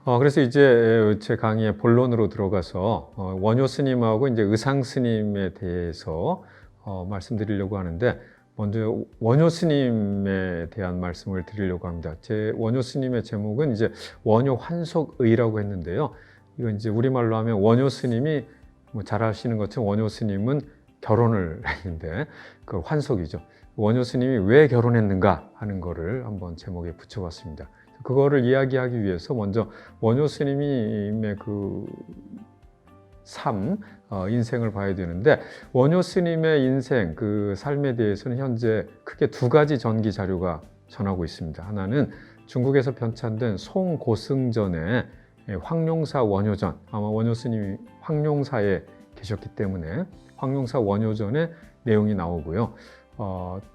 그래서 이제 제 강의의 본론으로 들어가서 원효 스님하고 이제 의상 스님에 대해서 말씀드리려고 하는데, 먼저 원효 스님에 대한 말씀을 드리려고 합니다. 제 원효 스님의 제목은 이제 원효 환속의라고 했는데요. 이건 이제 우리말로 하면 원효 스님이 뭐 잘 아시는 것처럼 원효 스님은 결혼을 했는데 그 환속이죠. 원효 스님이 왜 결혼했는가 하는 거를 한번 제목에 붙여봤습니다. 그거를 이야기하기 위해서 먼저 원효 스님의 그 인생을 봐야 되는데, 원효 스님의 인생, 그 삶에 대해서는 현재 크게 두 가지 전기 자료가 전하고 있습니다. 하나는 중국에서 편찬된 송고승전의 황룡사 원효전, 아마 원효 스님이 황룡사에 계셨기 때문에 황룡사 원효전의 내용이 나오고요.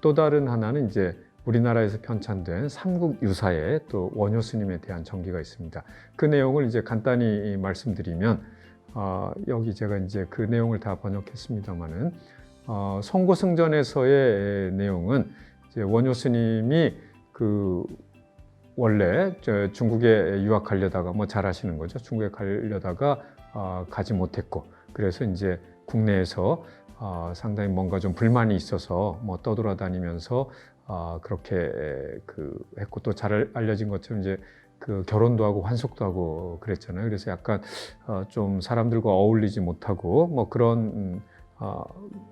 또 다른 하나는 이제 우리나라에서 편찬된 삼국유사에 또 원효 스님에 대한 전기가 있습니다. 그 내용을 이제 간단히 말씀드리면, 여기 제가 이제 그 내용을 다 번역했습니다만은, 송고승전에서의 내용은 이제 원효 스님이 그 원래 중국에 유학하려다가 뭐 잘 아시는 거죠. 중국에 가려다가 가지 못했고, 그래서 이제 국내에서 상당히 뭔가 좀 불만이 있어서 뭐 떠돌아다니면서 그렇게 했고, 또 잘 알려진 것처럼 이제 그 결혼도 하고 환속도 하고 그랬잖아요. 그래서 약간 좀 사람들과 어울리지 못하고 뭐 그런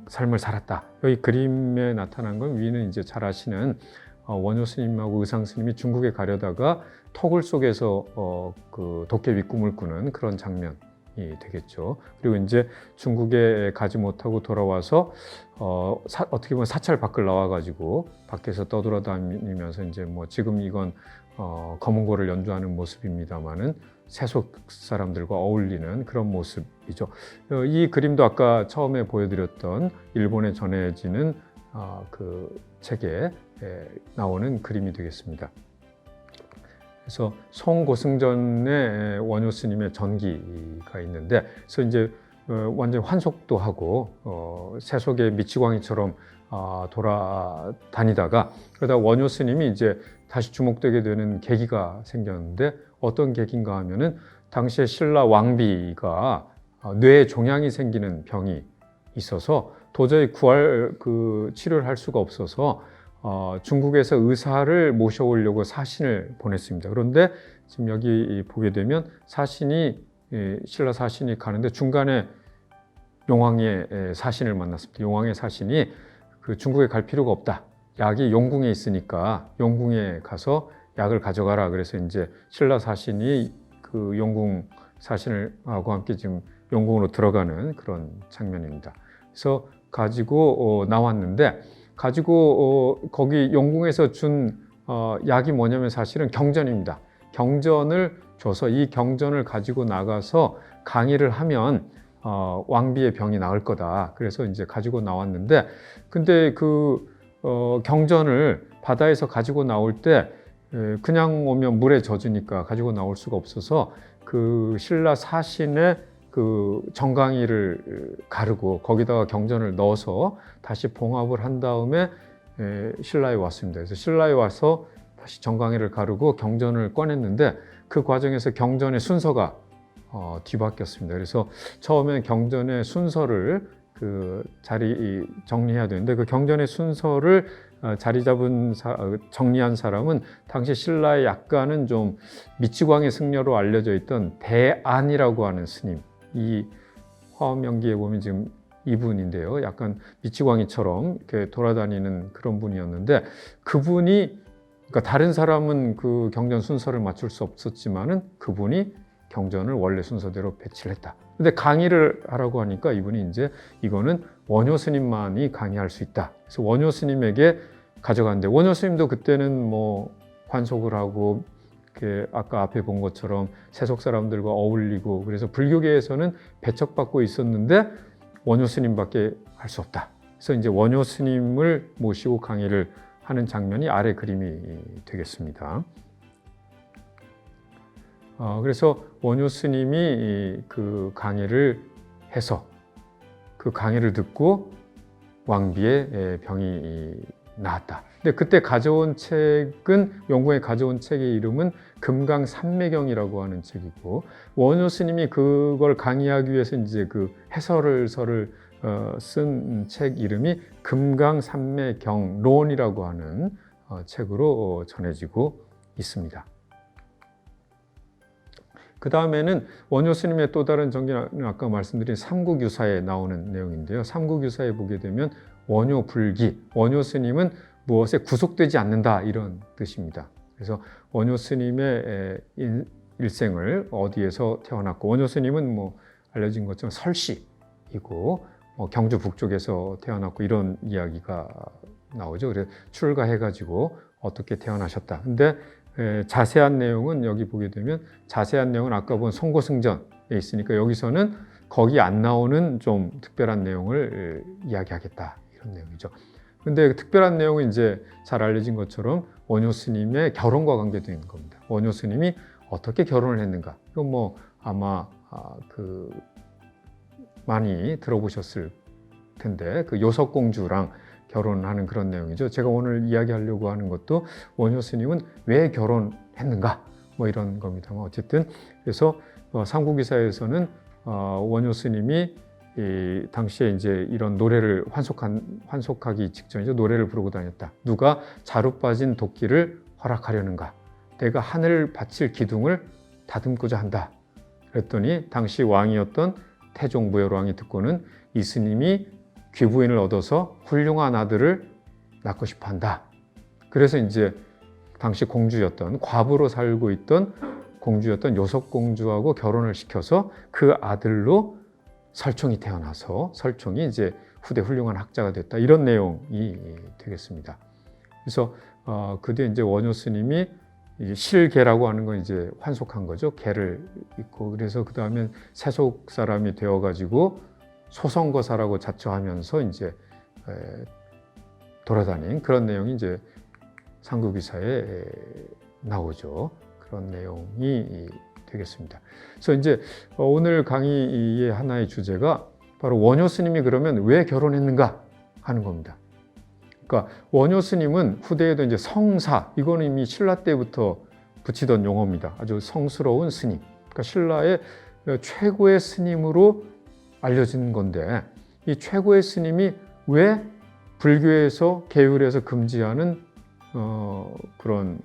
삶을 살았다. 여기 그림에 나타난 건, 위는 이제 잘 아시는 원효 스님하고 의상 스님이 중국에 가려다가 토굴 속에서 그 도깨비 꿈을 꾸는 그런 장면이 되겠죠. 그리고 이제 중국에 가지 못하고 돌아와서 어떻게 보면 사찰 밖을 나와가지고 밖에서 떠돌아다니면서 이제 뭐 지금 이건 검은고를 연주하는 모습입니다만은 세속 사람들과 어울리는 그런 모습이죠. 이 그림도 아까 처음에 보여드렸던 일본에 전해지는 그 책에 나오는 그림이 되겠습니다. 그래서 송고승전의 원효 스님의 전기가 있는데, 그래서 이제 완전 환속도 하고 세속의 미치광이처럼 돌아다니다가, 그러다 원효 스님이 이제 다시 주목되게 되는 계기가 생겼는데, 어떤 계기인가 하면은 당시에 신라 왕비가 뇌에 종양이 생기는 병이 있어서 도저히 치료를 할 수가 없어서 중국에서 의사를 모셔오려고 사신을 보냈습니다. 그런데 지금 여기 보게 되면 신라 사신이 가는데 중간에 용왕의 사신을 만났습니다. 용왕의 사신이 그 중국에 갈 필요가 없다. 약이 용궁에 있으니까 용궁에 가서 약을 가져가라. 그래서 이제 신라 사신이 그 용궁 사신하고 함께 지금 용궁으로 들어가는 그런 장면입니다. 그래서 가지고 나왔는데, 거기 용궁에서 준 약이 뭐냐면 사실은 경전입니다. 경전을 줘서 이 경전을 가지고 나가서 강의를 하면 왕비의 병이 나을 거다. 그래서 이제 가지고 나왔는데, 근데 그 경전을 바다에서 가지고 나올 때 그냥 오면 물에 젖으니까 가지고 나올 수가 없어서 그 신라 사신의 그 정강이를 가르고 거기다가 경전을 넣어서 다시 봉합을 한 다음에 신라에 왔습니다. 그래서 신라에 와서 다시 정강이를 가르고 경전을 꺼냈는데, 그 과정에서 경전의 순서가 뒤바뀌었습니다. 그래서 처음엔 경전의 순서를 정리해야 되는데, 그 경전의 순서를 정리한 사람은 당시 신라의 약간은 좀 미치광이 승려로 알려져 있던 대안이라고 하는 스님, 이 화엄연기에 보면 지금 이분인데요. 약간 미치광이처럼 이렇게 돌아다니는 그런 분이었는데, 그분이, 그러니까 다른 사람은 그 경전 순서를 맞출 수 없었지만은 그분이 경전을 원래 순서대로 배치를 했다. 근데 강의를 하라고 하니까 이분이 이제 이거는 원효 스님만이 강의할 수 있다. 그래서 원효 스님에게 가져갔는데, 원효 스님도 그때는 뭐 환속을 하고 아까 앞에 본 것처럼 세속 사람들과 어울리고, 그래서 불교계에서는 배척받고 있었는데 원효 스님밖에 할 수 없다. 그래서 이제 원효 스님을 모시고 강의를 하는 장면이 아래 그림이 되겠습니다. 그래서 원효 스님이 그 강의를 해서 그 강의를 듣고 왕비의 병이 나왔다. 근데 그때 가져온 책은 영국에 가져온 책의 이름은 금강산매경이라고 하는 책이고 원효 스님이 그걸 강의하기 위해서 이제 그 해설서를 쓴 책 이름이 금강산매경론이라고 하는 책으로 전해지고 있습니다. 그 다음에는 원효 스님의 또 다른 정기는 아까 말씀드린 삼국유사에 나오는 내용인데요. 삼국유사에 보게 되면 원효 불기, 원효 스님은 무엇에 구속되지 않는다 이런 뜻입니다. 그래서 원효 스님의 일생을 어디에서 태어났고 원효 스님은 뭐 알려진 것처럼 설씨이고 경주 북쪽에서 태어났고 이런 이야기가 나오죠. 그래서 출가해가지고 어떻게 태어나셨다. 근데 자세한 내용은 여기 보게 되면 자세한 내용은 아까 본 송고승전에 있으니까 여기서는 거기 안 나오는 좀 특별한 내용을 이야기하겠다 이런 내용이죠. 근데 특별한 내용은 이제 잘 알려진 것처럼 원효 스님의 결혼과 관계된 겁니다. 원효 스님이 어떻게 결혼을 했는가? 이건 뭐 아마 많이 들어보셨을 텐데 그 요석공주랑 결혼하는 그런 내용이죠. 제가 오늘 이야기하려고 하는 것도 원효 스님은 왜 결혼했는가? 뭐 이런 겁니다만 어쨌든 그래서 삼국유사에서는 원효 스님이 이 당시에 이제 이런 노래를 환속하기 직전이죠. 노래를 부르고 다녔다. 누가 자루 빠진 도끼를 허락하려는가? 내가 하늘 바칠 기둥을 다듬고자 한다. 그랬더니 당시 왕이었던 태종 무열왕이 듣고는 이 스님이 귀부인을 얻어서 훌륭한 아들을 낳고 싶어 한다. 그래서 이제 당시 공주였던 과부로 살고 있던 공주였던 요석공주하고 결혼을 시켜서 그 아들로 설총이 태어나서 설총이 이제 후대 훌륭한 학자가 됐다. 이런 내용이 되겠습니다. 그래서 그 뒤에 이제 원효 스님이 실계라고 하는 건 이제 환속한 거죠. 계를 입고 그래서 그 다음에 세속 사람이 되어가지고 소성거사라고 자처하면서 이제 돌아다닌 그런 내용이 이제 삼국유사에 나오죠. 그런 내용이 되겠습니다. 그래서 이제 오늘 강의의 하나의 주제가 바로 원효 스님이 그러면 왜 결혼했는가 하는 겁니다. 그러니까 원효 스님은 후대에도 이제 성사, 이거는 이미 신라 때부터 붙이던 용어입니다. 아주 성스러운 스님. 그러니까 신라의 최고의 스님으로 알려진 건데 이 최고의 스님이 왜 불교에서 계율에서 금지하는 그런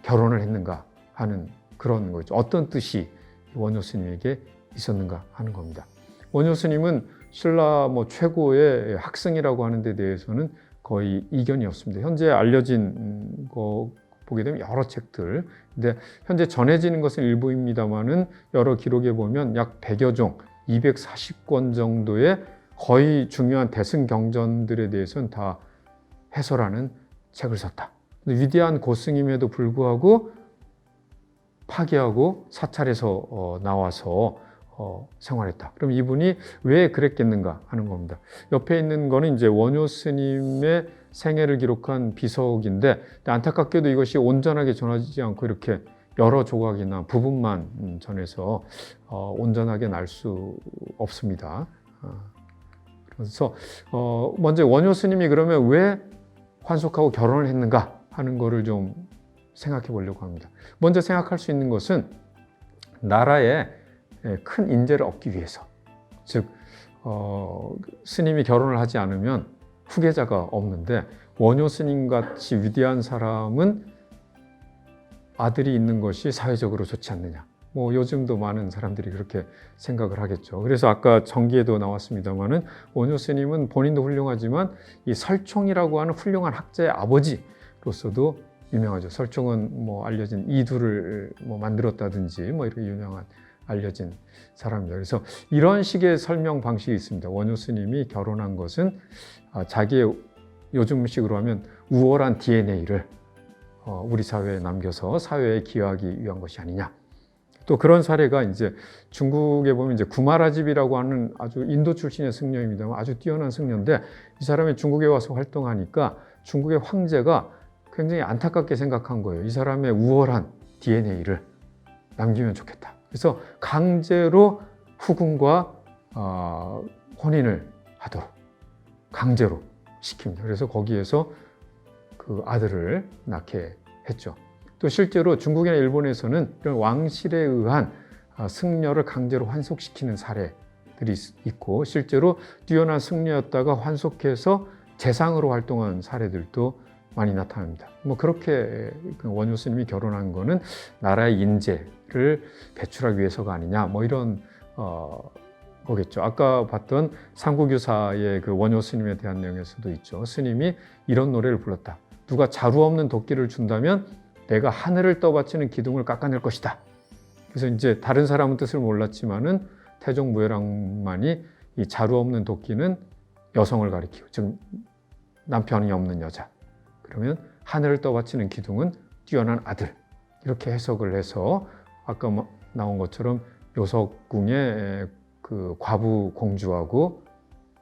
결혼을 했는가 하는 그런 거죠. 어떤 뜻이 원효 스님에게 있었는가 하는 겁니다. 원효 스님은 신라 최고의 학승이라고 하는 데 대해서는 거의 이견이 없습니다. 현재 알려진 거 보게 되면 여러 책들, 근데 현재 전해지는 것은 일부입니다만은 여러 기록에 보면 약 100여 종, 240권 정도의 거의 중요한 대승경전들에 대해서는 다 해설하는 책을 썼다. 위대한 고승임에도 불구하고 파기하고 사찰에서 나와서 생활했다. 그럼 이분이 왜 그랬겠는가 하는 겁니다. 옆에 있는 거는 이제 원효 스님의 생애를 기록한 비석인데 안타깝게도 이것이 온전하게 전하지 않고 이렇게 여러 조각이나 부분만 전해서 온전하게 날 수 없습니다. 그래서 먼저 원효 스님이 그러면 왜 환속하고 결혼을 했는가 하는 거를 좀 생각해 보려고 합니다. 먼저 생각할 수 있는 것은 나라에 큰 인재를 얻기 위해서, 즉 스님이 결혼을 하지 않으면 후계자가 없는데 원효 스님같이 위대한 사람은 아들이 있는 것이 사회적으로 좋지 않느냐. 요즘도 많은 사람들이 그렇게 생각을 하겠죠. 그래서 아까 정기에도 나왔습니다마는 원효 스님은 본인도 훌륭하지만 이 설총이라고 하는 훌륭한 학자의 아버지로서도 유명하죠. 설총은 알려진 이두를 만들었다든지 이렇게 유명한 알려진 사람입니다. 그래서 이런 식의 설명 방식이 있습니다. 원효 스님이 결혼한 것은 자기의 요즘식으로 하면 우월한 DNA를 우리 사회에 남겨서 사회에 기여하기 위한 것이 아니냐. 또 그런 사례가 이제 중국에 보면 이제 구마라집이라고 하는 아주 인도 출신의 승려입니다만 아주 뛰어난 승려인데 이 사람이 중국에 와서 활동하니까 중국의 황제가 굉장히 안타깝게 생각한 거예요. 이 사람의 우월한 DNA를 남기면 좋겠다. 그래서 강제로 후궁과 혼인을 하도록 강제로 시킵니다. 그래서 거기에서 그 아들을 낳게 했죠. 또 실제로 중국이나 일본에서는 이런 왕실에 의한 승려를 강제로 환속시키는 사례들이 있고, 실제로 뛰어난 승려였다가 환속해서 재상으로 활동한 사례들도 많이 나타납니다. 뭐 그렇게 원효 스님이 결혼한 거는 나라의 인재를 배출하기 위해서가 아니냐, 뭐 이런 거겠죠. 아까 봤던 삼국유사의 그 원효 스님에 대한 내용에서도 있죠. 스님이 이런 노래를 불렀다. 누가 자루 없는 도끼를 준다면 내가 하늘을 떠받치는 기둥을 깎아낼 것이다. 그래서 이제 다른 사람은 뜻을 몰랐지만은 태종 무열왕만이 이 자루 없는 도끼는 여성을 가리키고, 즉 남편이 없는 여자. 그러면 하늘을 떠받치는 기둥은 뛰어난 아들. 이렇게 해석을 해서 아까 나온 것처럼 요석궁의 그 과부 공주하고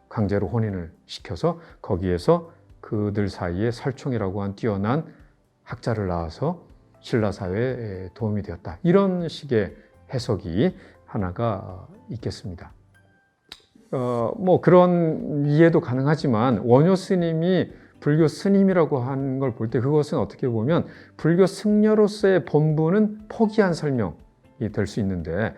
강제로 혼인을 시켜서 거기에서 그들 사이에 설총이라고 한 뛰어난 학자를 낳아서 신라 사회에 도움이 되었다. 이런 식의 해석이 하나가 있겠습니다. 뭐 그런 이해도 가능하지만 원효 스님이 불교 스님이라고 하는 걸 볼 때 그것은 어떻게 보면 불교 승려로서의 본분은 포기한 설명이 될 수 있는데,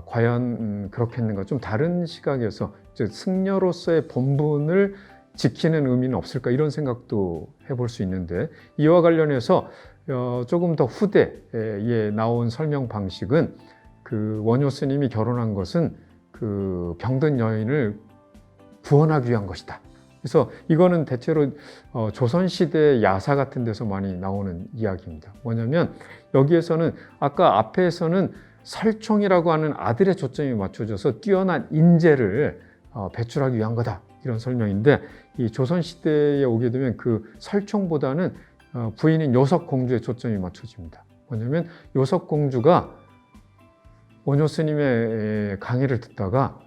과연 그렇겠는가, 좀 다른 시각에서 승려로서의 본분을 지키는 의미는 없을까, 이런 생각도 해볼 수 있는데, 이와 관련해서 조금 더 후대에 나온 설명 방식은 그 원효 스님이 결혼한 것은 그 병든 여인을 구원하기 위한 것이다. 그래서 이거는 대체로 조선시대 야사 같은 데서 많이 나오는 이야기입니다. 뭐냐면 여기에서는 아까 앞에서는 설총이라고 하는 아들의 초점이 맞춰져서 뛰어난 인재를 배출하기 위한 거다, 이런 설명인데, 이 조선시대에 오게 되면 그 설총보다는 부인인 요석공주의 초점이 맞춰집니다. 뭐냐면 요석공주가 원효 스님의 강의를 듣다가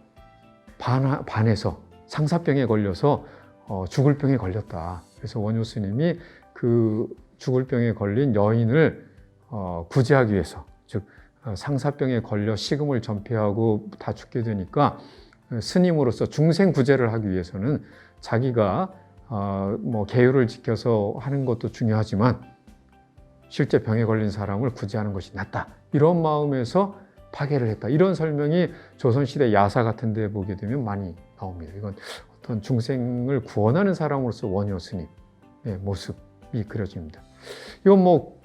반해서 상사병에 걸려서 죽을 병에 걸렸다. 그래서 원효 스님이 그 죽을 병에 걸린 여인을 구제하기 위해서, 즉 상사병에 걸려 식음을 전폐하고 다 죽게 되니까 스님으로서 중생 구제를 하기 위해서는 자기가 뭐 계율을 지켜서 하는 것도 중요하지만 실제 병에 걸린 사람을 구제하는 것이 낫다, 이런 마음에서 파괴를 했다. 이런 설명이 조선시대 야사 같은 데 보게 되면 많이 나옵니다. 이건 어떤 중생을 구원하는 사람으로서 원효 스님의 모습이 그려집니다. 이건 뭐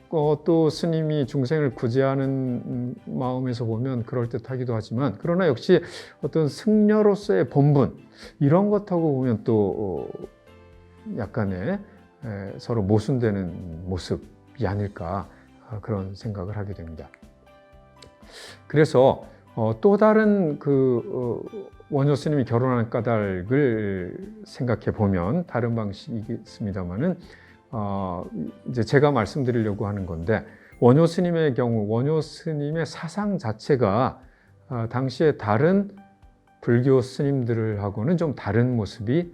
또 스님이 중생을 구제하는 마음에서 보면 그럴듯하기도 하지만, 그러나 역시 어떤 승려로서의 본분, 이런 것하고 보면 또 약간의 서로 모순되는 모습이 아닐까, 그런 생각을 하게 됩니다. 그래서 또 다른 원효 스님이 결혼한 까닭을 생각해 보면 다른 방식이 있습니다만은, 이제 제가 말씀드리려고 하는 건데, 원효 스님의 경우 원효 스님의 사상 자체가 당시에 다른 불교 스님들하고는 좀 다른 모습이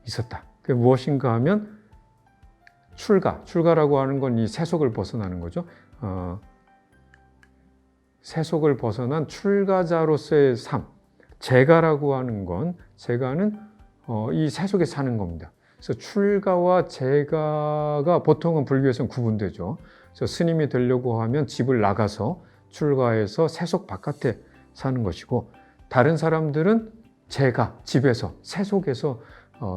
있었다. 그게 무엇인가 하면 출가라고 하는 건 이 세속을 벗어나는 거죠. 세속을 벗어난 출가자로서의 삶, 재가라고 하는 건, 재가는 이 세속에 사는 겁니다. 그래서 출가와 재가가 보통은 불교에서는 구분되죠. 그래서 스님이 되려고 하면 집을 나가서 출가해서 세속 바깥에 사는 것이고, 다른 사람들은 재가, 집에서, 세속에서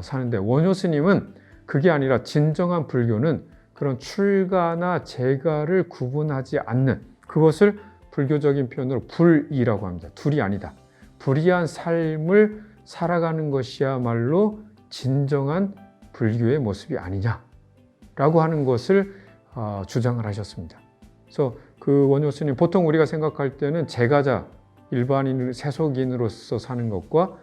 사는데, 원효 스님은 그게 아니라 진정한 불교는 그런 출가나 재가를 구분하지 않는, 그것을 불교적인 표현으로 불이라고 합니다. 둘이 아니다. 불이한 삶을 살아가는 것이야말로 진정한 불교의 모습이 아니냐라고 하는 것을 주장을 하셨습니다. 그래서 그 원효 스님, 보통 우리가 생각할 때는 재가자, 일반인 세속인으로서 사는 것과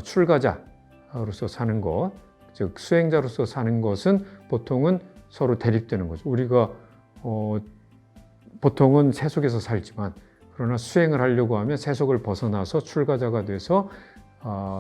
출가자로서 사는 것, 즉 수행자로서 사는 것은 보통은 서로 대립되는 거죠. 우리가 보통은 세속에서 살지만, 그러나 수행을 하려고 하면 세속을 벗어나서 출가자가 돼서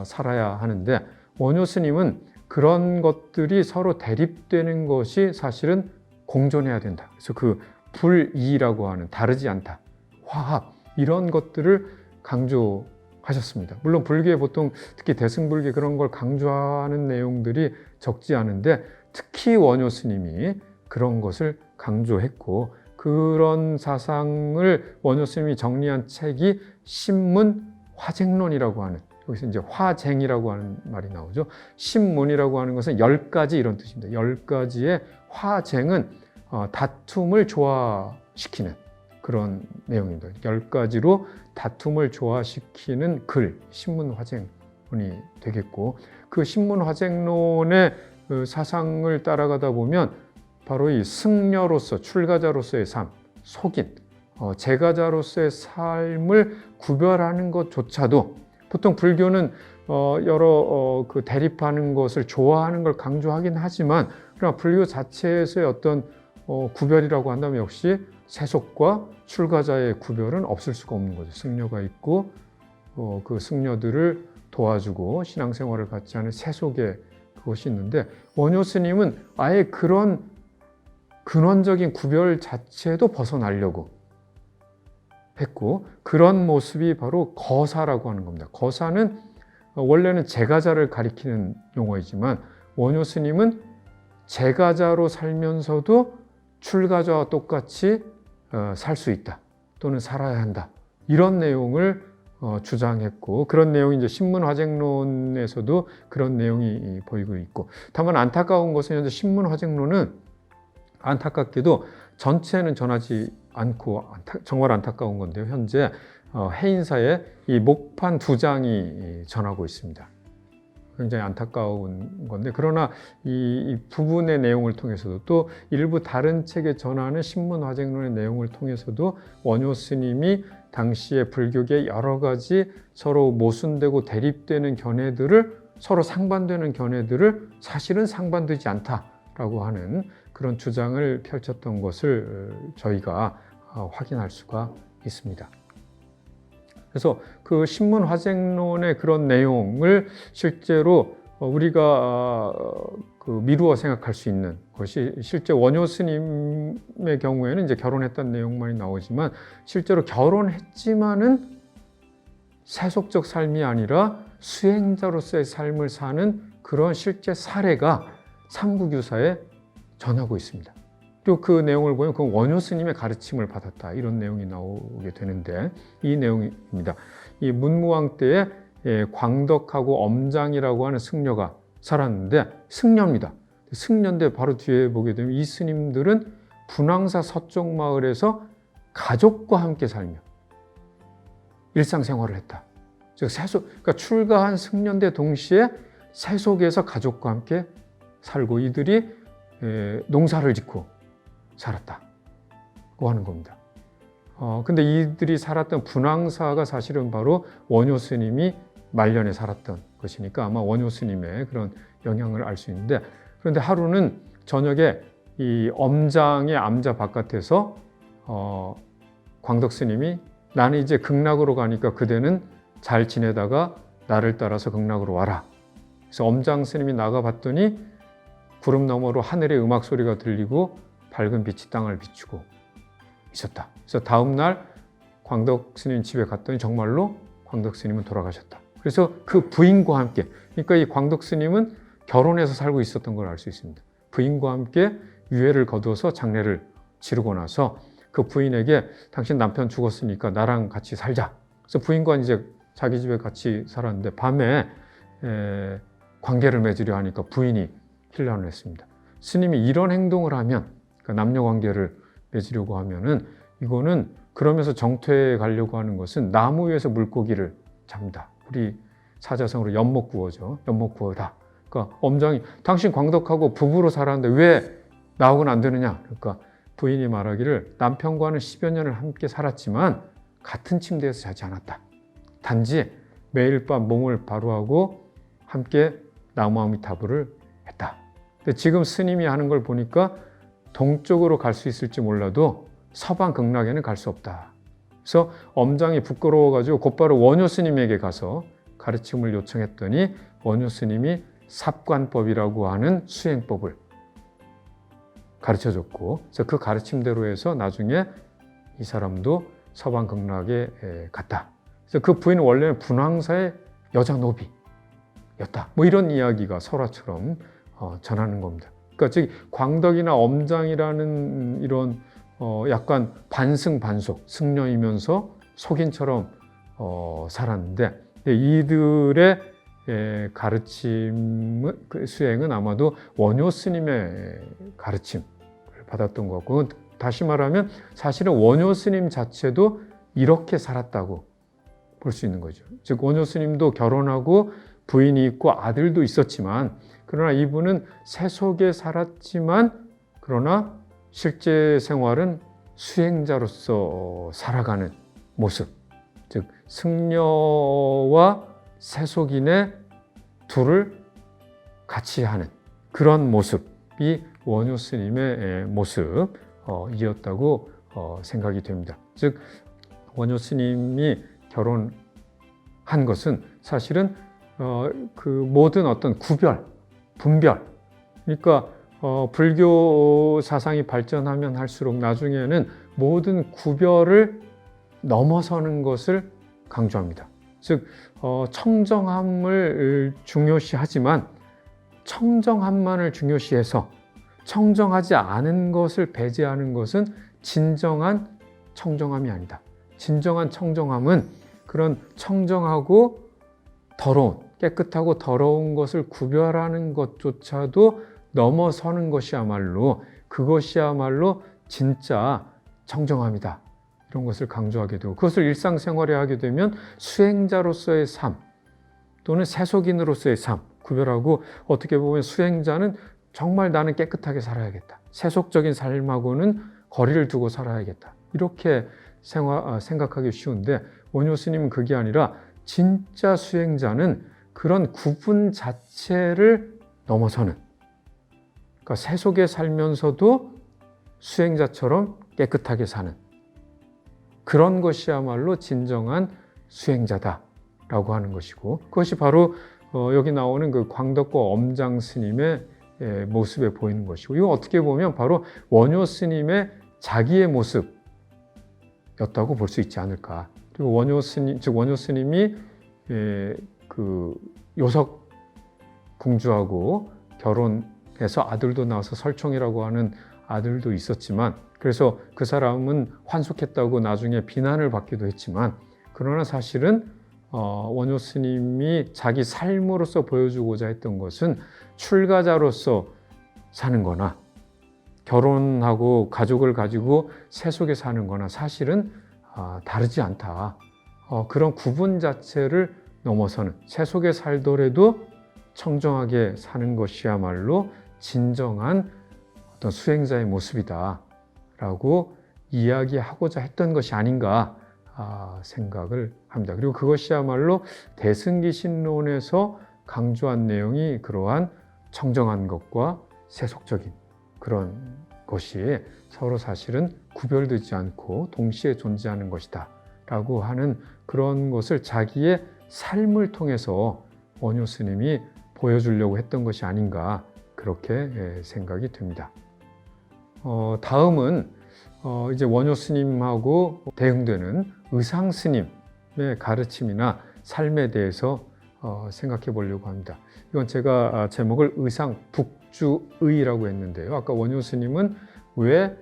살아야 하는데, 원효 스님은 그런 것들이 서로 대립되는 것이 사실은 공존해야 된다. 그래서 그 불이라고 하는 다르지 않다, 화합, 이런 것들을 강조하셨습니다. 물론 불교에 보통 특히 대승불교 그런 걸 강조하는 내용들이 적지 않은데, 특히 원효 스님이 그런 것을 강조했고 그런 사상을 원효 스님이 정리한 책이 신문화쟁론이라고 하는 여기서 이제 화쟁이라고 하는 말이 나오죠. 신문이라고 하는 것은 10가지 이런 뜻입니다. 10가지의 화쟁은 다툼을 조화시키는 그런 내용입니다. 10가지로 다툼을 조화시키는 글, 신문화쟁론이 되겠고 그 신문화쟁론의 그 사상을 따라가다 보면 바로 이 승려로서 출가자로서의 삶, 속인 제가자로서의 삶을 구별하는 것조차도 보통 불교는 여러 그 대립하는 것을 좋아하는 걸 강조하긴 하지만 그러나 불교 자체에서의 어떤 구별이라고 한다면 역시 세속과 출가자의 구별은 없을 수가 없는 거죠. 승려가 있고 그 승려들을 도와주고 신앙생활을 같이 하는 세속의 그것이 있는데 원효 스님은 아예 그런 근원적인 구별 자체도 벗어나려고 했고 그런 모습이 바로 거사라고 하는 겁니다. 거사는 원래는 제가자를 가리키는 용어이지만 원효 스님은 제가자로 살면서도 출가자와 똑같이 살 수 있다 또는 살아야 한다 이런 내용을 주장했고 그런 내용이 이제 신문화쟁론에서도 그런 내용이 보이고 있고 다만 안타까운 것은 현재 신문화쟁론은 안타깝게도 전체는 전하지 않고 정말 안타까운 건데요. 현재 해인사에 이 목판 2장이 전하고 있습니다. 굉장히 안타까운 건데 그러나 이 부분의 내용을 통해서도 또 일부 다른 책에 전하는 신문화쟁론의 내용을 통해서도 원효 스님이 당시의 불교계 여러 가지 서로 모순되고 대립되는 견해들을 서로 상반되는 견해들을 사실은 상반되지 않다라고 하는 그런 주장을 펼쳤던 것을 저희가 확인할 수가 있습니다. 그래서 그 신문화쟁론의 그런 내용을 실제로 우리가 그 미루어 생각할 수 있는 것이 실제 원효 스님의 경우에는 이제 결혼했다는 내용만이 나오지만 실제로 결혼했지만은 세속적 삶이 아니라 수행자로서의 삶을 사는 그런 실제 사례가 삼부규사에 전하고 있습니다. 또 그 내용을 보면 그 원효 스님의 가르침을 받았다 이런 내용이 나오게 되는데 이 내용입니다. 이 문무왕 때에 광덕하고 엄장이라고 하는 승려가 살았는데 승려입니다. 승려인데 바로 뒤에 보게 되면 이 스님들은 분황사 서쪽 마을에서 가족과 함께 살며 일상생활을 했다. 즉 세속, 그러니까 출가한 승려인데 동시에 세속에서 가족과 함께 살고 이들이 농사를 짓고 살았다고 하는 겁니다. 근데 이들이 살았던 분황사가 사실은 바로 원효 스님이 말년에 살았던 것이니까 아마 원효 스님의 그런 영향을 알 수 있는데 그런데 하루는 저녁에 이 엄장의 암자 바깥에서 광덕 스님이 나는 이제 극락으로 가니까 그대는 잘 지내다가 나를 따라서 극락으로 와라. 그래서 엄장 스님이 나가 봤더니 구름 너머로 하늘의 음악 소리가 들리고 밝은 빛이 땅을 비추고 있었다. 그래서 다음 날 광덕 스님 집에 갔더니 정말로 광덕 스님은 돌아가셨다. 그래서 그 부인과 함께, 그러니까 이 광덕 스님은 결혼해서 살고 있었던 걸 알 수 있습니다. 부인과 함께 유해를 거두어서 장례를 치르고 나서 그 부인에게 당신 남편 죽었으니까 나랑 같이 살자. 그래서 부인과 이제 자기 집에 같이 살았는데 밤에 관계를 맺으려 하니까 부인이 hir난을 했습니다. 스님이 이런 행동을 하면 그러니까 남녀 관계를 맺으려고 하면은 이거는 그러면서 정퇴에 가려고 하는 것은 나무 위에서 물고기를 잡는다. 우리 사자성어로 연목구어죠. 연목구어다. 그러니까 엄장이 당신 광덕하고 부부로 살았는데 왜 나하고는 안 되느냐. 그러니까 부인이 말하기를 남편과는 10여 년을 함께 살았지만 같은 침대에서 자지 않았다. 단지 매일 밤 몸을 바로하고 함께 나무아미타불을 했다. 근데 지금 스님이 하는 걸 보니까 동쪽으로 갈 수 있을지 몰라도 서방 극락에는 갈 수 없다. 그래서 엄장이 부끄러워가지고 곧바로 원효 스님에게 가서 가르침을 요청했더니 원효 스님이 삽관법이라고 하는 수행법을 가르쳐줬고 그래서 그 가르침대로 해서 나중에 이 사람도 서방 극락에 갔다. 그래서 그 부인은 원래는 분황사의 여자 노비였다. 뭐 이런 이야기가 설화처럼 전하는 겁니다. 그러니까 즉 광덕이나 엄장이라는 이런 약간 반승반속 승려이면서 속인처럼 살았는데 이들의 가르침 수행은 아마도 원효 스님의 가르침을 받았던 것 같고, 다시 말하면 사실은 원효 스님 자체도 이렇게 살았다고 볼 수 있는 거죠. 즉 원효 스님도 결혼하고 부인이 있고 아들도 있었지만, 그러나 이분은 세속에 살았지만 그러나 실제 생활은 수행자로서 살아가는 모습, 즉 승려와 세속인의 둘을 같이 하는 그런 모습이 원효 스님의 모습이었다고 생각이 됩니다. 즉 원효 스님이 결혼한 것은 사실은 그 모든 어떤 구별, 분별, 그러니까 불교 사상이 발전하면 할수록 나중에는 모든 구별을 넘어서는 것을 강조합니다. 즉 청정함을 중요시하지만 청정함만을 중요시해서 청정하지 않은 것을 배제하는 것은 진정한 청정함이 아니다. 진정한 청정함은 그런 청정하고 더러운, 깨끗하고 더러운 것을 구별하는 것조차도 넘어서는 것이야말로, 그것이야말로 진짜 청정함이다. 이런 것을 강조하게 되고, 그것을 일상생활에 하게 되면 수행자로서의 삶 또는 세속인으로서의 삶 구별하고, 어떻게 보면 수행자는 정말 나는 깨끗하게 살아야겠다, 세속적인 삶하고는 거리를 두고 살아야겠다, 이렇게 생각하기 쉬운데, 원효 스님은 그게 아니라 진짜 수행자는 그런 구분 자체를 넘어서는, 그러니까 세속에 살면서도 수행자처럼 깨끗하게 사는 그런 것이야말로 진정한 수행자다라고 하는 것이고, 그것이 바로 여기 나오는 그 광덕과 엄장 스님의 모습에 보이는 것이고, 이거 어떻게 보면 바로 원효 스님의 자기의 모습이었다고 볼 수 있지 않을까. 그리고 원효 스님, 즉 원효 스님이 그 요석 궁주하고 결혼해서 아들도 나와서 설총이라고 하는 아들도 있었지만, 그래서 그 사람은 환속했다고 나중에 비난을 받기도 했지만, 그러나 사실은 원효 스님이 자기 삶으로서 보여주고자 했던 것은 출가자로서 사는 거나 결혼하고 가족을 가지고 세속에 사는 거나 사실은 다르지 않다. 그런 구분 자체를 넘어서는, 세속에 살더라도 청정하게 사는 것이야말로 진정한 어떤 수행자의 모습이다 라고 이야기하고자 했던 것이 아닌가 생각을 합니다. 그리고 그것이야말로 대승기신론에서 강조한 내용이 그러한 청정한 것과 세속적인 그런 것이 서로 사실은 구별되지 않고 동시에 존재하는 것이다 라고 하는 그런 것을 자기의 삶을 통해서 원효 스님이 보여주려고 했던 것이 아닌가, 그렇게 생각이 됩니다. 다음은 이제 원효 스님하고 대응되는 의상 스님의 가르침이나 삶에 대해서 생각해 보려고 합니다. 이건 제가 제목을 의상 북주의라고 했는데요. 아까 원효 스님은 왜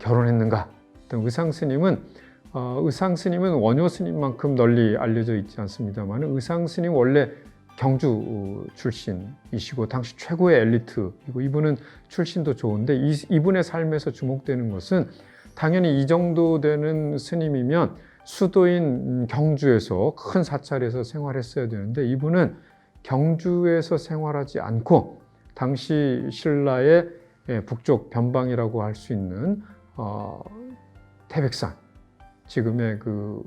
결혼했는가? 의상 스님은 원효 스님만큼 널리 알려져 있지 않습니다만, 의상 스님 원래 경주 출신이시고 당시 최고의 엘리트이고, 이분은 출신도 좋은데 이분의 삶에서 주목되는 것은 당연히 이 정도 되는 스님이면 수도인 경주에서 큰 사찰에서 생활했어야 되는데, 이분은 경주에서 생활하지 않고 당시 신라의 북쪽 변방이라고 할 수 있는 태백산, 지금의 그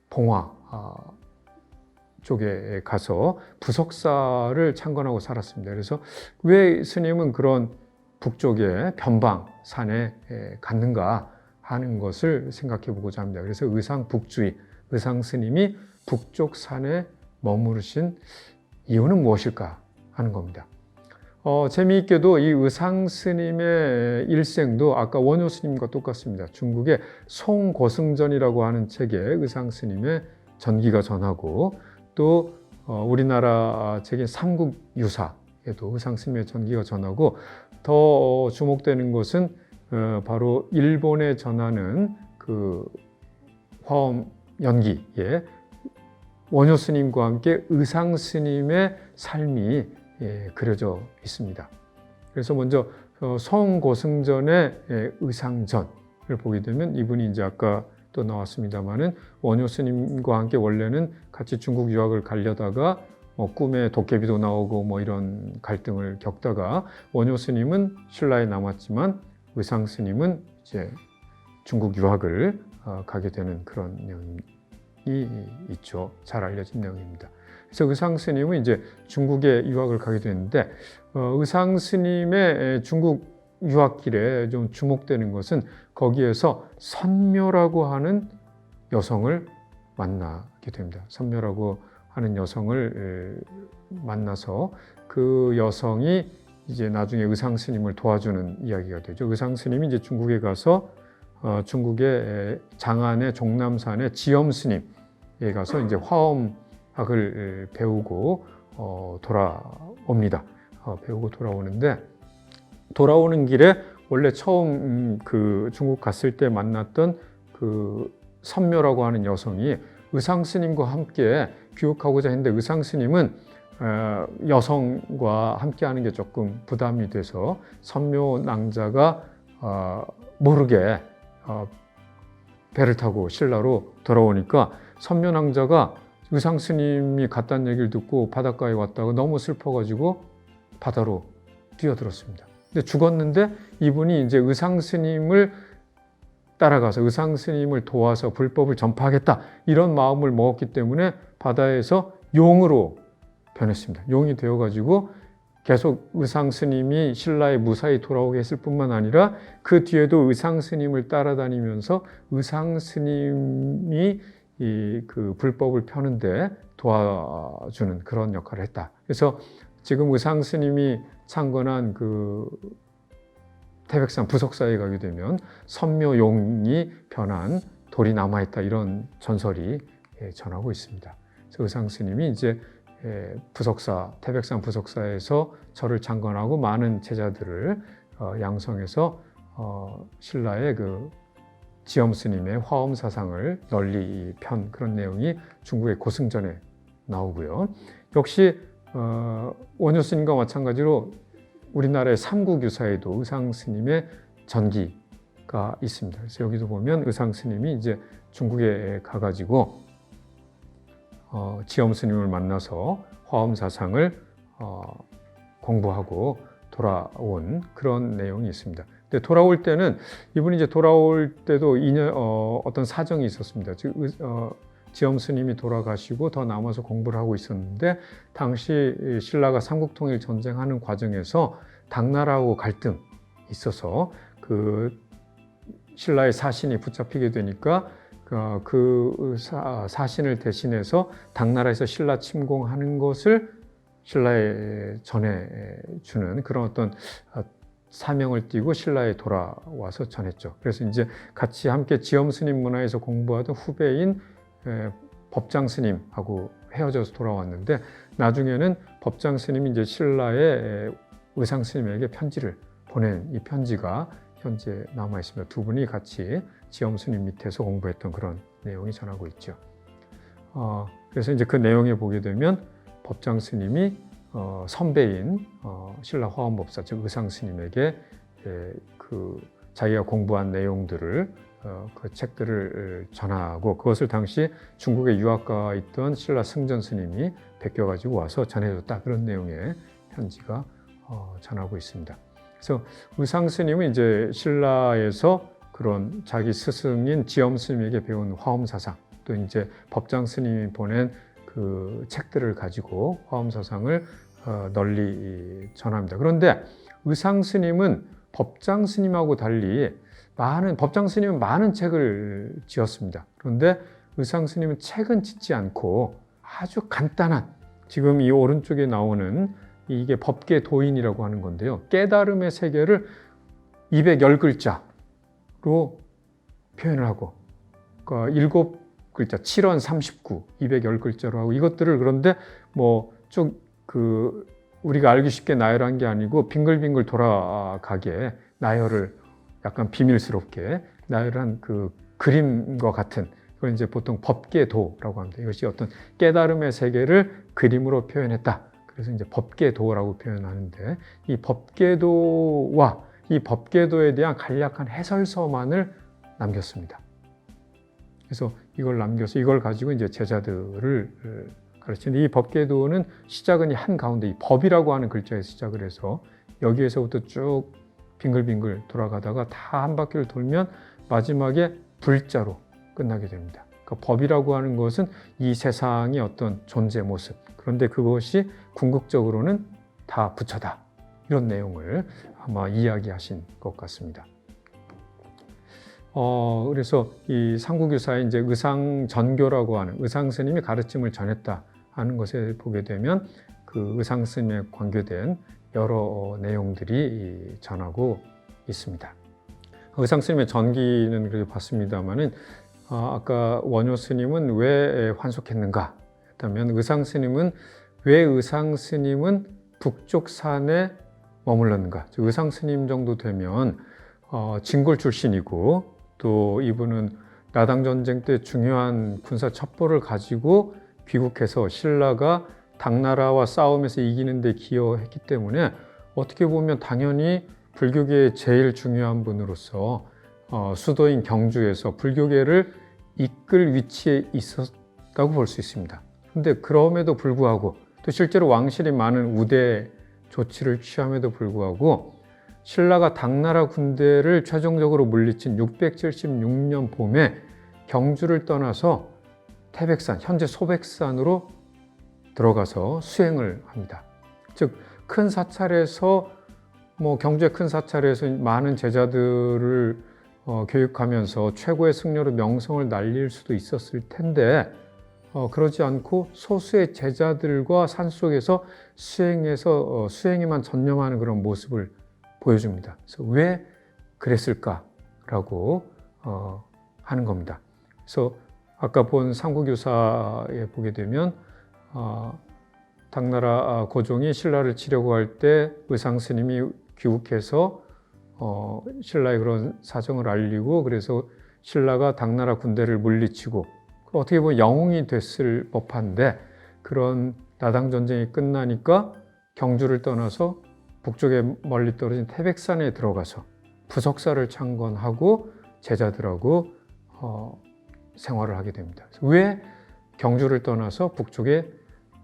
봉화 쪽에 가서 부석사를 창건하고 살았습니다. 그래서 왜 스님은 그런 북쪽의 변방 산에 갔는가 하는 것을 생각해 보고자 합니다. 그래서 의상 북주의, 의상 스님이 북쪽 산에 머무르신 이유는 무엇일까 하는 겁니다. 재미있게도 이 의상 스님의 일생도 아까 원효 스님과 똑같습니다. 중국의 송고승전이라고 하는 책에 의상 스님의 전기가 전하고, 또 우리나라 책인 삼국유사, 의상 스님의 전기가 전하고, 더 주목되는 것은 바로 일본에 전하는 그 화엄 연기에 원효 스님과 함께 의상 스님의 삶이 그려져 있습니다. 그래서 먼저 성고승전의 의상전을 보게 되면, 이분이 이제 아까 또 나왔습니다마는 원효 스님과 함께 원래는 같이 중국 유학을 가려다가 꿈에 도깨비도 나오고 이런 갈등을 겪다가, 원효 스님은 신라에 남았지만 의상 스님은 이제 중국 유학을 가게 되는 그런 내용이 있죠. 잘 알려진 내용입니다. 그래서 의상 스님은 이제 중국에 유학을 가게 되는데, 의상 스님의 중국 유학길에 좀 주목되는 것은 거기에서 선묘라고 하는 여성을 만나게 됩니다. 선묘라고 하는 여성을 만나서 그 여성이 이제 나중에 의상 스님을 도와주는 이야기가 되죠. 의상 스님이 이제 중국에 가서 중국의 장안의 종남산의 지엄 스님에 가서 이제 화엄학을 배우고 돌아옵니다. 배우고 돌아오는데, 돌아오는 길에 원래 처음 그 중국 갔을 때 만났던 그 선묘라고 하는 여성이 의상 스님과 함께 교육하고자 했는데, 의상 스님은 여성과 함께 하는 게 조금 부담이 돼서 선묘 낭자가 모르게 배를 타고 신라로 돌아오니까, 선묘 낭자가 의상 스님이 갔다는 얘기를 듣고 바닷가에 왔다가 너무 슬퍼가지고 바다로 뛰어들었습니다. 근데 죽었는데, 이분이 이제 의상 스님을 따라가서 의상 스님을 도와서 불법을 전파하겠다, 이런 마음을 먹었기 때문에 바다에서 용으로 변했습니다. 용이 되어가지고 계속 의상 스님이 신라에 무사히 돌아오게 했을 뿐만 아니라, 그 뒤에도 의상 스님을 따라다니면서 의상 스님이 그 불법을 펴는데 도와주는 그런 역할을 했다. 그래서 지금 의상 스님이 창건한 그 태백산 부석사에 가게 되면 선묘용이 변한 돌이 남아있다, 이런 전설이 전하고 있습니다. 그래서 의상 스님이 이제 부석사, 태백산 부석사에서 절을 창건하고 많은 제자들을 양성해서 신라의 그 지엄 스님의 화엄 사상을 널리 편 그런 내용이 중국의 고승전에 나오고요. 역시 원효 스님과 마찬가지로 우리나라의 삼국유사에도 의상 스님의 전기가 있습니다. 그래서 여기도 보면 의상 스님이 이제 중국에 가가지고 지엄 스님을 만나서 화엄 사상을 공부하고 돌아온 그런 내용이 있습니다. 근데 돌아올 때는, 이분이 이제 돌아올 때도 어떤 사정이 있었습니다. 즉 지엄 스님이 돌아가시고 더 남아서 공부를 하고 있었는데, 당시 신라가 삼국통일 전쟁하는 과정에서 당나라하고 갈등이 있어서 그 신라의 사신이 붙잡히게 되니까 그 사신을 대신해서 당나라에서 신라 침공하는 것을 신라에 전해주는 그런 어떤 사명을 띠고 신라에 돌아와서 전했죠. 그래서 이제 같이 함께 지엄 스님 문화에서 공부하던 후배인 법장 스님하고 헤어져서 돌아왔는데, 나중에는 법장 스님이 이제 신라의 의상 스님에게 편지를 보낸 이 편지가 현재 남아 있습니다. 두 분이 같이 지엄 스님 밑에서 공부했던 그런 내용이 전하고 있죠. 그래서 이제 그 내용에 보게 되면 법장 스님이 선배인 신라 화엄법사, 즉 의상 스님에게 그 자기가 공부한 내용들을 그 책들을 전하고, 그것을 당시 중국에 유학가 있던 신라 승전 스님이 베껴가지고 와서 전해줬다, 그런 내용의 편지가 전하고 있습니다. 그래서 의상 스님은 이제 신라에서 그런 자기 스승인 지엄 스님에게 배운 화엄 사상, 또 이제 법장 스님이 보낸 그 책들을 가지고 화엄 사상을 널리 전합니다. 그런데 의상 스님은 법장 스님하고 달리 법장 스님은 많은 책을 지었습니다. 그런데 의상 스님은 책은 짓지 않고 아주 간단한, 지금 이 오른쪽에 나오는 이게 법계 도인이라고 하는 건데요. 깨달음의 세계를 210글자로 표현을 하고, 그러니까 7글자, 7원 39, 210글자로 하고, 이것들을 그런데 쭉 그 우리가 알기 쉽게 나열한 게 아니고 빙글빙글 돌아가게 나열을 약간 비밀스럽게 나열한 그 그림과 같은, 그걸 이제 보통 법계도라고 합니다. 이것이 어떤 깨달음의 세계를 그림으로 표현했다. 그래서 이제 법계도라고 표현하는데, 이 법계도와 이 법계도에 대한 간략한 해설서만을 남겼습니다. 그래서 이걸 남겨서 이걸 가지고 이제 제자들을 가르치는데, 이 법계도는 시작은 이 한가운데 이 법이라고 하는 글자에서 시작을 해서 여기에서부터 쭉 빙글빙글 돌아가다가 다 한 바퀴를 돌면 마지막에 불자로 끝나게 됩니다. 그러니까 법이라고 하는 것은 이 세상의 어떤 존재 모습, 그런데 그것이 궁극적으로는 다 부처다. 이런 내용을 아마 이야기하신 것 같습니다. 그래서 이 삼국유사에 이제 의상전교라고 하는 의상 스님이 가르침을 전했다 하는 것에 보게 되면 그 의상 스님에 관계된 여러 내용들이 전하고 있습니다. 의상 스님의 전기는 그렇게 봤습니다만은 아까 원효 스님은 왜 환속했는가 했다면, 의상 스님은 왜 의상 스님은 북쪽 산에 머물렀는가. 의상 스님 정도 되면 진골 출신이고, 또 이분은 나당 전쟁 때 중요한 군사 첩보를 가지고 귀국해서 신라가 당나라와 싸움에서 이기는 데 기여했기 때문에 어떻게 보면 당연히 불교계의 제일 중요한 분으로서 수도인 경주에서 불교계를 이끌 위치에 있었다고 볼 수 있습니다. 그런데 그럼에도 불구하고, 또 실제로 왕실이 많은 우대 조치를 취함에도 불구하고 신라가 당나라 군대를 최종적으로 물리친 676년 봄에 경주를 떠나서 태백산, 현재 소백산으로 들어가서 수행을 합니다. 즉, 큰 사찰에서 경주의 큰 사찰에서 많은 제자들을 교육하면서 최고의 승려로 명성을 날릴 수도 있었을 텐데, 그러지 않고 소수의 제자들과 산속에서 수행해서 수행에만 전념하는 그런 모습을 보여줍니다. 그래서 왜 그랬을까라고 하는 겁니다. 그래서 아까 본 삼국유사에 보게 되면 당나라 고종이 신라를 치려고 할 때 의상 스님이 귀국해서 신라의 그런 사정을 알리고, 그래서 신라가 당나라 군대를 물리치고 어떻게 보면 영웅이 됐을 법한데, 그런 나당 전쟁이 끝나니까 경주를 떠나서 북쪽에 멀리 떨어진 태백산에 들어가서 부석사를 창건하고 제자들하고 생활을 하게 됩니다. 왜 경주를 떠나서 북쪽에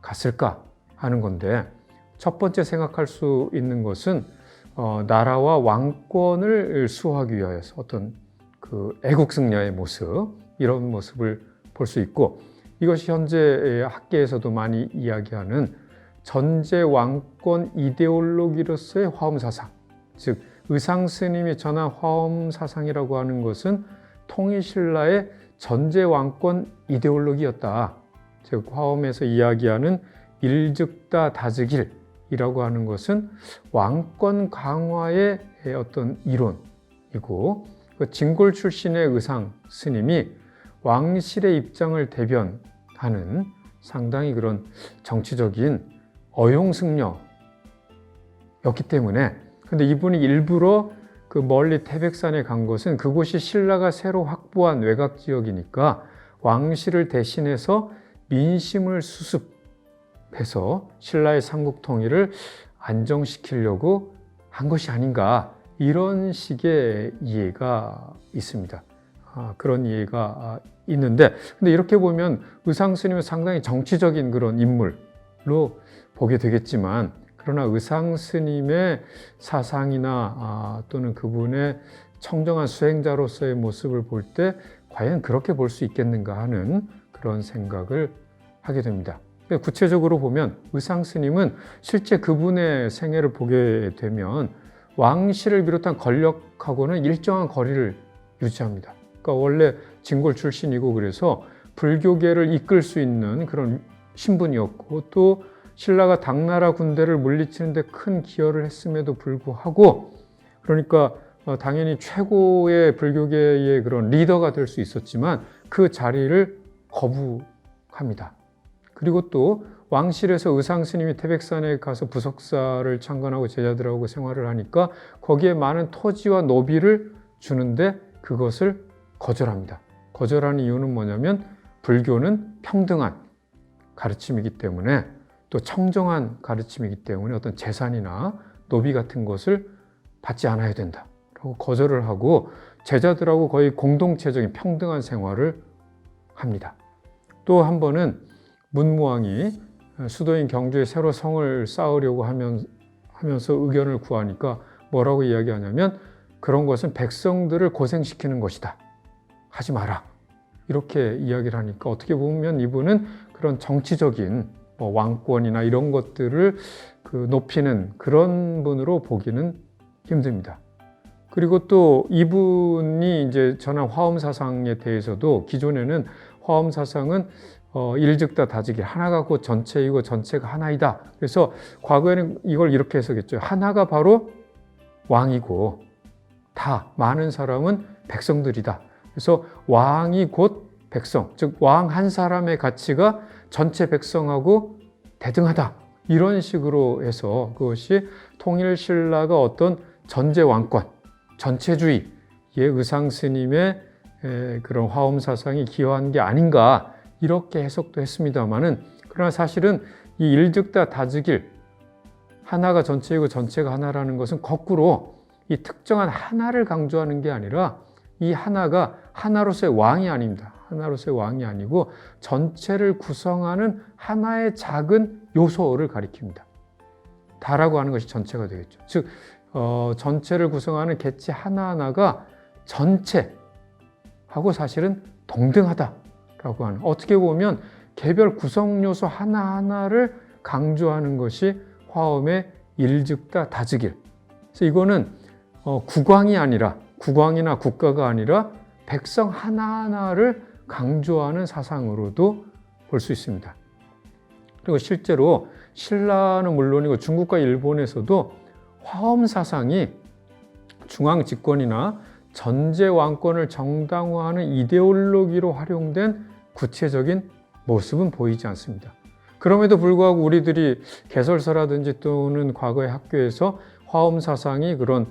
갔을까 하는 건데, 첫 번째 생각할 수 있는 것은 나라와 왕권을 수호하기 위하여서 어떤 그 애국승려의 모습, 이런 모습을 볼 수 있고, 이것이 현재 학계에서도 많이 이야기하는 전제 왕권 이데올로기로서의 화엄사상, 즉 의상 스님이 전한 화엄사상이라고 하는 것은 통일신라의 전제 왕권 이데올로기였다. 즉 화엄에서 이야기하는 일즉다 다즉일이라고 하는 것은 왕권 강화의 어떤 이론이고, 그 진골 출신의 의상 스님이 왕실의 입장을 대변하는 상당히 그런 정치적인 어용승려였기 때문에, 근데 이분이 일부러 그 멀리 태백산에 간 것은 그곳이 신라가 새로 확보한 외곽 지역이니까 왕실을 대신해서 민심을 수습해서 신라의 삼국 통일을 안정시키려고 한 것이 아닌가, 이런 식의 이해가 있습니다. 그런 이해가 있는데, 근데 이렇게 보면 의상 스님은 상당히 정치적인 그런 인물로 보게 되겠지만, 그러나 의상 스님의 사상이나 또는 그분의 청정한 수행자로서의 모습을 볼 때 과연 그렇게 볼 수 있겠는가 하는 그런 생각을 하게 됩니다. 구체적으로 보면 의상 스님은 실제 그분의 생애를 보게 되면 왕실을 비롯한 권력하고는 일정한 거리를 유지합니다. 그러니까 원래 진골 출신이고, 그래서 불교계를 이끌 수 있는 그런 신분이었고, 또 신라가 당나라 군대를 물리치는 데 큰 기여를 했음에도 불구하고, 그러니까 당연히 최고의 불교계의 그런 리더가 될 수 있었지만 그 자리를 거부합니다. 그리고 또 왕실에서 의상 스님이 태백산에 가서 부석사를 창건하고 제자들하고 생활을 하니까 거기에 많은 토지와 노비를 주는데 그것을 거절합니다. 거절하는 이유는 뭐냐면 불교는 평등한 가르침이기 때문에 또 청정한 가르침이기 때문에 어떤 재산이나 노비 같은 것을 받지 않아야 된다라고 거절을 하고 제자들하고 거의 공동체적인 평등한 생활을 합니다. 또 한 번은 문무왕이 수도인 경주에 새로 성을 쌓으려고 하면서 의견을 구하니까 뭐라고 이야기하냐면 그런 것은 백성들을 고생시키는 것이다. 하지 마라. 이렇게 이야기를 하니까 어떻게 보면 이분은 그런 정치적인 왕권이나 이런 것들을 높이는 그런 분으로 보기는 힘듭니다. 그리고 또 이분이 이제 전한 화엄사상에 대해서도 기존에는 화엄사상은 일즉다 다즉일 하나가 곧 전체이고 전체가 하나이다. 그래서 과거에는 이걸 이렇게 해석했죠. 하나가 바로 왕이고 다 많은 사람은 백성들이다. 그래서 왕이 곧 백성, 즉 왕 한 사람의 가치가 전체 백성하고 대등하다. 이런 식으로 해서 그것이 통일신라가 어떤 전제 왕권, 전체주의의 의상 스님의 그런 화엄 사상이 기여한 게 아닌가 이렇게 해석도 했습니다만은 그러나 사실은 이 일즉다 다즉일 하나가 전체이고 전체가 하나라는 것은 거꾸로 이 특정한 하나를 강조하는 게 아니라 이 하나가 하나로서의 왕이 아닙니다. 하나로서의 왕이 아니고 전체를 구성하는 하나의 작은 요소를 가리킵니다. 다라고 하는 것이 전체가 되겠죠. 즉 전체를 구성하는 개체 하나하나가 전체하고 사실은 동등하다라고 하는, 어떻게 보면 개별 구성 요소 하나하나를 강조하는 것이 화엄의 일즉다 다즉일. 그래서 이거는 국왕이 아니라, 국왕이나 국가가 아니라 백성 하나하나를 강조하는 사상으로도 볼 수 있습니다. 그리고 실제로 신라는 물론이고 중국과 일본에서도 화엄 사상이 중앙 집권이나 전제 왕권을 정당화하는 이데올로기로 활용된 구체적인 모습은 보이지 않습니다. 그럼에도 불구하고 우리들이 개설서라든지 또는 과거의 학교에서 화엄 사상이 그런